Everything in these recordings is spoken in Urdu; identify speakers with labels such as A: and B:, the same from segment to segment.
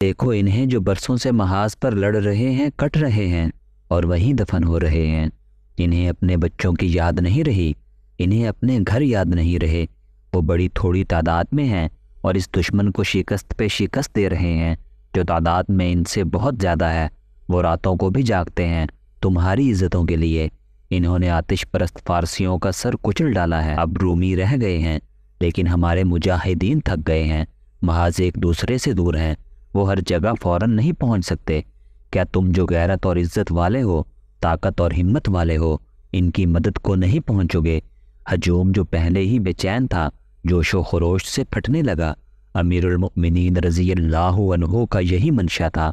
A: دیکھو انہیں جو برسوں سے محاذ پر لڑ رہے ہیں، کٹ رہے ہیں اور وہیں دفن ہو رہے ہیں۔ انہیں اپنے بچوں کی یاد نہیں رہی، انہیں اپنے گھر یاد نہیں رہے۔ وہ بڑی تھوڑی تعداد میں ہیں اور اس دشمن کو شکست پہ شکست دے رہے ہیں جو تعداد میں ان سے بہت زیادہ ہے۔ وہ راتوں کو بھی جاگتے ہیں تمہاری عزتوں کے لیے۔ انہوں نے آتش پرست فارسیوں کا سر کچل ڈالا ہے، اب رومی رہ گئے ہیں، لیکن ہمارے مجاہدین تھک گئے ہیں، محاذ ایک دوسرے سے دور ہیں، وہ ہر جگہ فوراً نہیں پہنچ سکتے۔ کیا تم جو غیرت اور عزت والے ہو، طاقت اور ہمت والے ہو، ان کی مدد کو نہیں پہنچو گے؟ ہجوم جو پہلے ہی بے چین تھا جوش و خروش سے پھٹنے لگا۔ امیر المؤمنین رضی اللہ عنہ کا یہی منشا تھا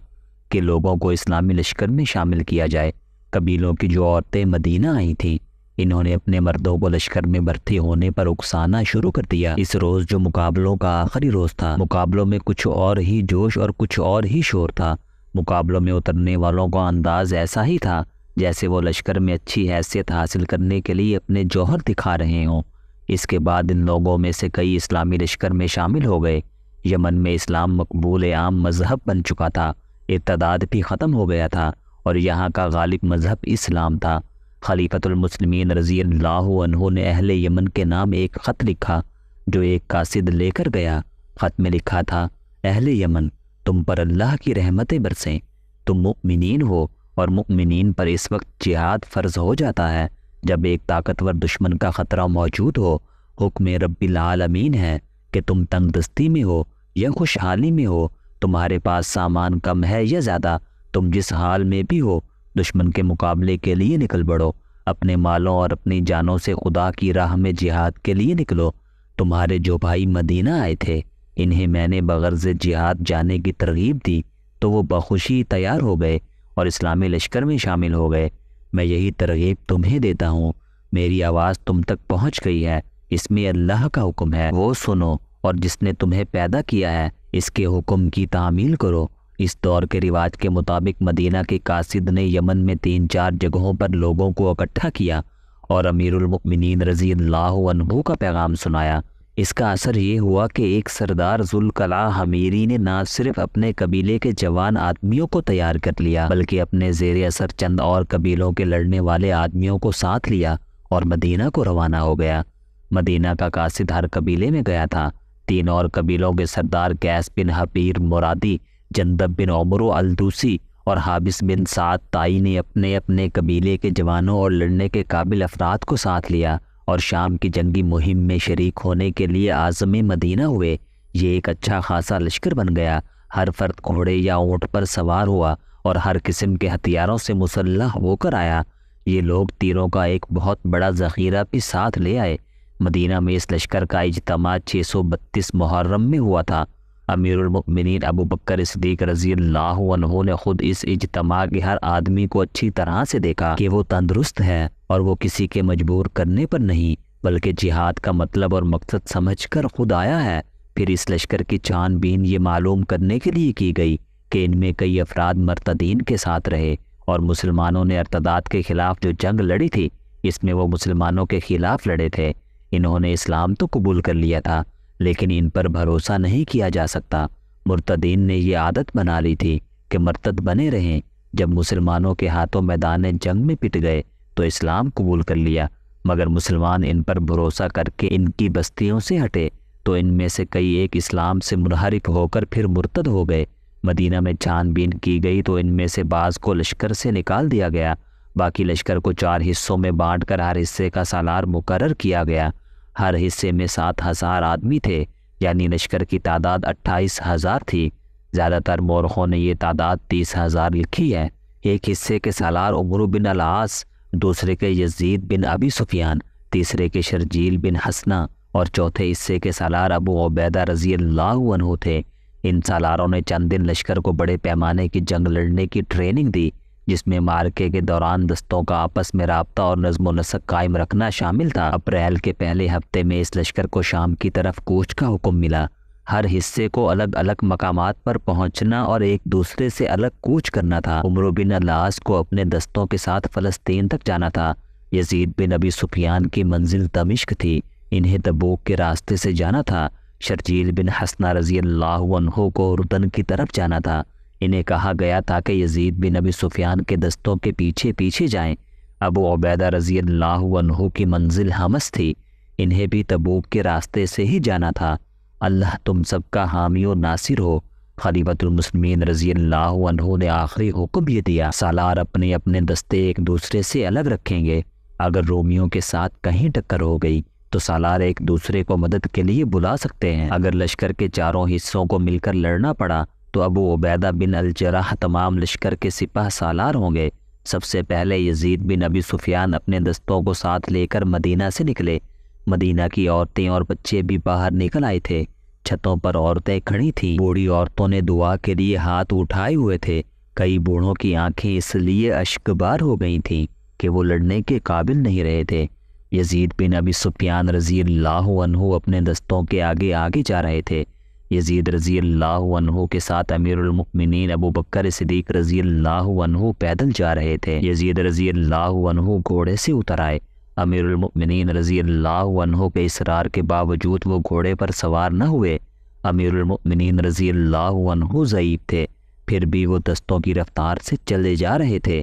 A: کہ لوگوں کو اسلامی لشکر میں شامل کیا جائے۔ قبیلوں کی جو عورتیں مدینہ آئی تھیں، انہوں نے اپنے مردوں کو لشکر میں بھرتی ہونے پر اکسانا شروع کر دیا۔ اس روز جو مقابلوں کا آخری روز تھا، مقابلوں میں کچھ اور ہی جوش اور کچھ اور ہی شور تھا۔ مقابلوں میں اترنے والوں کا انداز ایسا ہی تھا جیسے وہ لشکر میں اچھی حیثیت حاصل کرنے کے لیے اپنے جوہر دکھا رہے ہوں۔ اس کے بعد ان لوگوں میں سے کئی اسلامی لشکر میں شامل ہو گئے۔ یمن میں اسلام مقبول عام مذہب بن چکا تھا، ارتداد بھی ختم ہو گیا تھا اور یہاں کا غالب مذہب اسلام تھا۔ خلیفۃ المسلمین رضی اللہ عنہ نے اہل یمن کے نام ایک خط لکھا جو ایک قاصد لے کر گیا۔ خط میں لکھا تھا، اہل یمن، تم پر اللہ کی رحمتیں برسیں، تم مؤمنین ہو اور مؤمنین پر اس وقت جہاد فرض ہو جاتا ہے جب ایک طاقتور دشمن کا خطرہ موجود ہو۔ حکم رب العالمین ہے کہ تم تنگ دستی میں ہو یا خوشحالی میں ہو، تمہارے پاس سامان کم ہے یا زیادہ، تم جس حال میں بھی ہو، دشمن کے مقابلے کے لیے نکل پڑو، اپنے مالوں اور اپنی جانوں سے خدا کی راہ میں جہاد کے لیے نکلو۔ تمہارے جو بھائی مدینہ آئے تھے، انہیں میں نے بغرض جہاد جانے کی ترغیب دی تو وہ بخوشی تیار ہو گئے اور اسلامی لشکر میں شامل ہو گئے۔ میں یہی ترغیب تمہیں دیتا ہوں، میری آواز تم تک پہنچ گئی ہے، اس میں اللہ کا حکم ہے، وہ سنو، اور جس نے تمہیں پیدا کیا ہے اس کے حکم کی تعمیل کرو۔ اس دور کے رواج کے مطابق مدینہ کے قاصد نے یمن میں 3-4 جگہوں پر لوگوں کو اکٹھا کیا اور امیر المؤمنین رضی اللہ عنہ کا پیغام سنایا۔ اس کا اثر یہ ہوا کہ ایک سردار ذوالقلع حمیری نے نہ صرف اپنے قبیلے کے جوان آدمیوں کو تیار کر لیا بلکہ اپنے زیر اثر چند اور قبیلوں کے لڑنے والے آدمیوں کو ساتھ لیا اور مدینہ کو روانہ ہو گیا۔ مدینہ کا قاصد ہر قبیلے میں گیا تھا۔ 3 اور قبیلوں کے سردار قیس بن حبیر مرادی، جندب بن عمرو الدوسی اور حابس بن سعد تائی نے اپنے اپنے قبیلے کے جوانوں اور لڑنے کے قابل افراد کو ساتھ لیا اور شام کی جنگی مہم میں شریک ہونے کے لیے عازم مدینہ ہوئے۔ یہ ایک اچھا خاصا لشکر بن گیا۔ ہر فرد گھوڑے یا اونٹ پر سوار ہوا اور ہر قسم کے ہتھیاروں سے مسلح ہو کر آیا۔ یہ لوگ تیروں کا ایک بہت بڑا ذخیرہ بھی ساتھ لے آئے۔ مدینہ میں اس لشکر کا اجتماع 632 محرم میں ہوا تھا۔ امیر المؤمنین ابو بکر صدیق رضی اللہ عنہ نے خود اس اجتماع کے ہر آدمی کو اچھی طرح سے دیکھا کہ وہ تندرست ہے اور وہ کسی کے مجبور کرنے پر نہیں بلکہ جہاد کا مطلب اور مقصد سمجھ کر خود آیا ہے۔ پھر اس لشکر کی چھان بین یہ معلوم کرنے کے لیے کی گئی کہ ان میں کئی افراد مرتدین کے ساتھ رہے اور مسلمانوں نے ارتداد کے خلاف جو جنگ لڑی تھی اس میں وہ مسلمانوں کے خلاف لڑے تھے۔ انہوں نے اسلام تو قبول کر لیا تھا لیکن ان پر بھروسہ نہیں کیا جا سکتا۔ مرتدین نے یہ عادت بنا لی تھی کہ مرتد بنے رہیں۔ جب مسلمانوں کے ہاتھوں میدان جنگ میں پٹ گئے تو اسلام قبول کر لیا، مگر مسلمان ان پر بھروسہ کر کے ان کی بستیوں سے ہٹے تو ان میں سے کئی ایک اسلام سے منحرف ہو کر پھر مرتد ہو گئے۔ مدینہ میں چھان بین کی گئی تو ان میں سے بعض کو لشکر سے نکال دیا گیا، باقی لشکر کو 4 حصوں میں بانٹ کر ہر حصے کا سالار مقرر کیا گیا۔ ہر حصے میں 7000 آدمی تھے، یعنی لشکر کی تعداد 28,000 تھی۔ زیادہ تر مورخوں نے یہ تعداد 30,000 لکھی ہے۔ ایک حصے کے سالار عمرو بن العاص، دوسرے کے یزید بن ابی سفیان، تیسرے کے شرجیل بن حسنہ اور چوتھے حصے کے سالار ابو عبیدہ رضی اللہ عنہ تھے۔ ان سالاروں نے چند دن لشکر کو بڑے پیمانے کی جنگ لڑنے کی ٹریننگ دی جس میں معرکے کے دوران دستوں کا آپس میں رابطہ اور نظم و نسق قائم رکھنا شامل تھا۔ اپریل کے پہلے ہفتے میں اس لشکر کو شام کی طرف کوچ کا حکم ملا۔ ہر حصے کو الگ الگ مقامات پر پہنچنا اور ایک دوسرے سے الگ کوچ کرنا تھا۔ عمرو بن العاص کو اپنے دستوں کے ساتھ فلسطین تک جانا تھا۔ یزید بن ابی سفیان کی منزل دمشق تھی، انہیں تبوک کے راستے سے جانا تھا۔ شرجیل بن حسنہ رضی اللہ عنہ کو اردن کی طرف جانا تھا۔ انہیں کہا گیا تھا کہ یزید بن ابی سفیان کے دستوں کے پیچھے پیچھے جائیں۔ ابو عبیدہ رضی اللہ عنہ کی منزل حمص تھی، انہیں بھی تبوک کے راستے سے ہی جانا تھا۔ اللہ تم سب کا حامی و ناصر ہو۔ خلیفۃ المسلمین رضی اللہ عنہ نے آخری حکم یہ دیا، سالار اپنے اپنے دستے ایک دوسرے سے الگ رکھیں گے۔ اگر رومیوں کے ساتھ کہیں ٹکر ہو گئی تو سالار ایک دوسرے کو مدد کے لیے بلا سکتے ہیں۔ اگر لشکر کے چاروں حصوں کو مل کر لڑنا پڑا تو ابو عبیدہ بن الجراح تمام لشکر کے سپاہ سالار ہوں گے۔ سب سے پہلے یزید بن ابی سفیان اپنے دستوں کو ساتھ لے کر مدینہ سے نکلے۔ مدینہ کی عورتیں اور بچے بھی باہر نکل آئے تھے۔ چھتوں پر عورتیں کھڑی تھیں، بوڑھی عورتوں نے دعا کے لیے ہاتھ اٹھائے ہوئے تھے۔ کئی بوڑھوں کی آنکھیں اس لیے اشکبار ہو گئی تھیں کہ وہ لڑنے کے قابل نہیں رہے تھے۔ یزید بن ابی سفیان رضی اللہ عنہ اپنے دستوں کے آگے آگے جا رہے تھے۔ یزید رضی اللہ عنہ کے ساتھ امیر المؤمنین ابو بکر صدیق رضی اللہ عنہ پیدل جا رہے تھے۔ یزید رضی اللہ عنہ گھوڑے سے اتر آئے۔ امیر المؤمنین رضی اللہ عنہ کے اصرار کے باوجود وہ گھوڑے پر سوار نہ ہوئے۔ امیر المؤمنین رضی اللہ عنہ ضعیف تھے، پھر بھی وہ دستوں کی رفتار سے چلے جا رہے تھے۔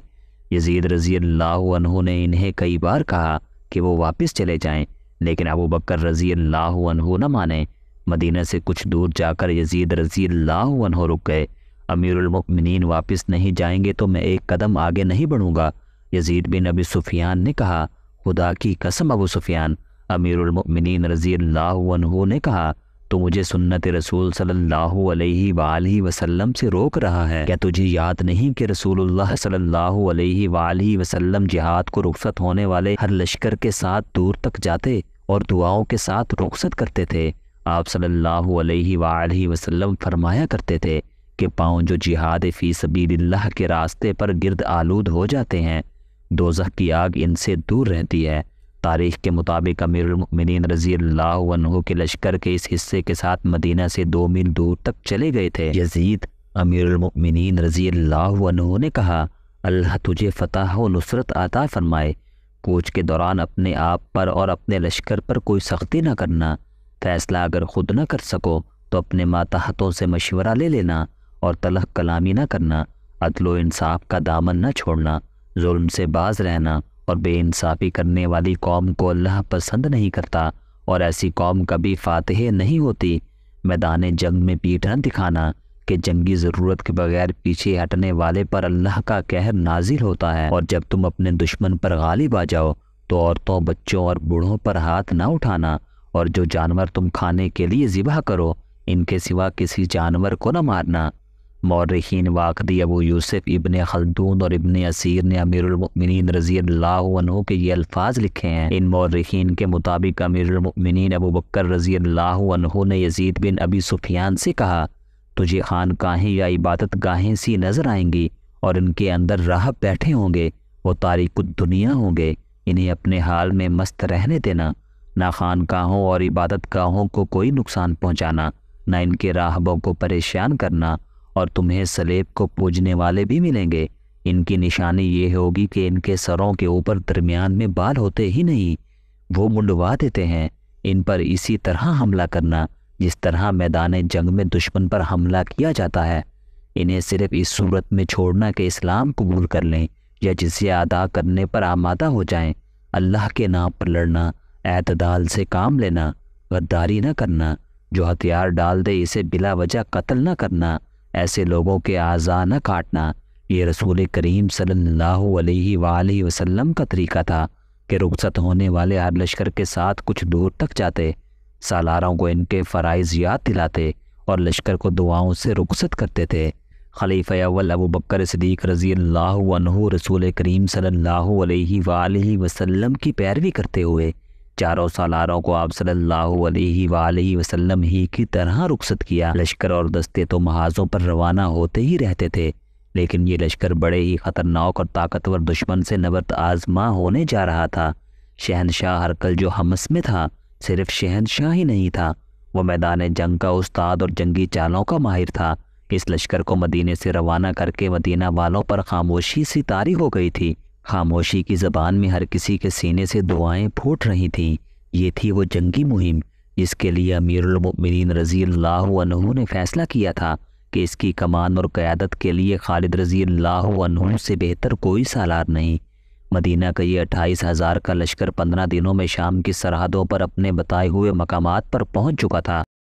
A: یزید رضی اللہ عنہ نے انہیں کئی بار کہا کہ وہ واپس چلے جائیں، لیکن ابو بکر رضی اللہ عنہ نہ مانے۔ مدینہ سے کچھ دور جا کر یزید رضی اللہ عنہ رک گئے۔ امیر المؤمنین واپس نہیں جائیں گے تو میں ایک قدم آگے نہیں بڑھوں گا۔ یزید بن ابی سفیان نے کہا، خدا کی قسم ابو سفیان۔ امیر المؤمنین رضی اللہ عنہ نے کہا، تو مجھے سنت رسول صلی اللہ علیہ وآلہ وسلم سے روک رہا ہے؟ کیا تجھے یاد نہیں کہ رسول اللہ صلی اللہ علیہ وآلہ وسلم جہاد کو رخصت ہونے والے ہر لشکر کے ساتھ دور تک جاتے اور دعاؤں کے ساتھ رخصت کرتے تھے؟ آپ صلی اللہ علیہ وآلہ وسلم فرمایا کرتے تھے کہ پاؤں جو جہاد فی سبیل اللہ کے راستے پر گرد آلود ہو جاتے ہیں، دوزخ کی آگ ان سے دور رہتی ہے۔ تاریخ کے مطابق امیر المؤمنین رضی اللہ عنہ کے لشکر کے اس حصے کے ساتھ مدینہ سے 2 میل دور تک چلے گئے تھے۔ یزید امیر المؤمنین رضی اللہ عنہ نے کہا، اللہ تجھے فتح و نصرت عطا فرمائے۔ کوچ کے دوران اپنے آپ پر اور اپنے لشکر پر کوئی سختی نہ کرنا۔ فیصلہ اگر خود نہ کر سکو تو اپنے ماتحتوں سے مشورہ لے لینا اور تلخ کلامی نہ کرنا۔ عدل و انصاف کا دامن نہ چھوڑنا، ظلم سے باز رہنا، اور بے انصافی کرنے والی قوم کو اللہ پسند نہیں کرتا، اور ایسی قوم کبھی فاتح نہیں ہوتی۔ میدان جنگ میں پیٹھ نہ دکھانا کہ جنگی ضرورت کے بغیر پیچھے ہٹنے والے پر اللہ کا قہر نازل ہوتا ہے، اور جب تم اپنے دشمن پر غالب آ جاؤ تو عورتوں، بچوں اور بوڑھوں پر ہاتھ نہ اٹھانا، اور جو جانور تم کھانے کے لیے ذبح کرو ان کے سوا کسی جانور کو نہ مارنا۔ مورخین واقدی ابو یوسف، ابن خلدون اور ابن اسیر نے امیر المؤمنین رضی اللہ عنہ کے یہ الفاظ لکھے ہیں۔ ان مورخین کے مطابق امیر المؤمنین ابو بکر رضی اللہ عنہ نے یزید بن ابی سفیان سے کہا، تجھے خانقاہیں یا عبادت گاہیں سی نظر آئیں گی اور ان کے اندر راہب بیٹھے ہوں گے، وہ تاریک الدنیا ہوں گے، انہیں اپنے حال میں مست رہنے دینا۔ نہ خانقاہوں اور عبادت گاہوں کو کوئی نقصان پہنچانا، نہ ان کے راہبوں کو پریشان کرنا، اور تمہیں سلیب کو پوجنے والے بھی ملیں گے۔ ان کی نشانی یہ ہوگی کہ ان کے سروں کے اوپر درمیان میں بال ہوتے ہی نہیں، وہ منڈوا دیتے ہیں۔ ان پر اسی طرح حملہ کرنا جس طرح میدان جنگ میں دشمن پر حملہ کیا جاتا ہے۔ انہیں صرف اس صورت میں چھوڑنا کہ اسلام قبول کر لیں یا جزیہ ادا کرنے پر آمادہ ہو جائیں۔ اللہ کے نام پر لڑنا، اعتدال سے کام لینا، غداری نہ کرنا، جو ہتھیار ڈال دے اسے بلا وجہ قتل نہ کرنا، ایسے لوگوں کے اعضاء نہ کاٹنا۔ یہ رسول کریم صلی اللہ علیہ وآلہ وسلم کا طریقہ تھا کہ رخصت ہونے والے ہر لشکر کے ساتھ کچھ دور تک جاتے، سالاروں کو ان کے فرائض یاد دلاتے اور لشکر کو دعاؤں سے رخصت کرتے تھے۔ خلیفہ اول ابو بکر صدیق رضی اللہ عنہ رسول کریم صلی اللہ علیہ وآلہ وسلم کی پیروی کرتے ہوئے چاروں سالاروں کو آپ صلی اللہ علیہ وآلہ وسلم ہی کی طرح رخصت کیا۔ لشکر اور دستے تو محاذوں پر روانہ ہوتے ہی رہتے تھے، لیکن یہ لشکر بڑے ہی خطرناک اور طاقتور دشمن سے نبرد آزما ہونے جا رہا تھا۔ شہنشاہ ہرقل جو حمص میں تھا صرف شہنشاہ ہی نہیں تھا، وہ میدان جنگ کا استاد اور جنگی چالوں کا ماہر تھا۔ اس لشکر کو مدینے سے روانہ کر کے مدینہ والوں پر خاموشی سی طاری ہو گئی تھی۔ خاموشی کی زبان میں ہر کسی کے سینے سے دعائیں پھوٹ رہی تھیں۔ یہ تھی وہ جنگی مہم جس کے لیے امیر المؤمنین رضی اللہ عنہ نے فیصلہ کیا تھا کہ اس کی کمان اور قیادت کے لیے خالد رضی اللہ عنہ سے بہتر کوئی سالار نہیں۔ مدینہ کا یہ 28,000 کا لشکر 15 دنوں میں شام کی سرحدوں پر اپنے بتائے ہوئے مقامات پر پہنچ چکا تھا۔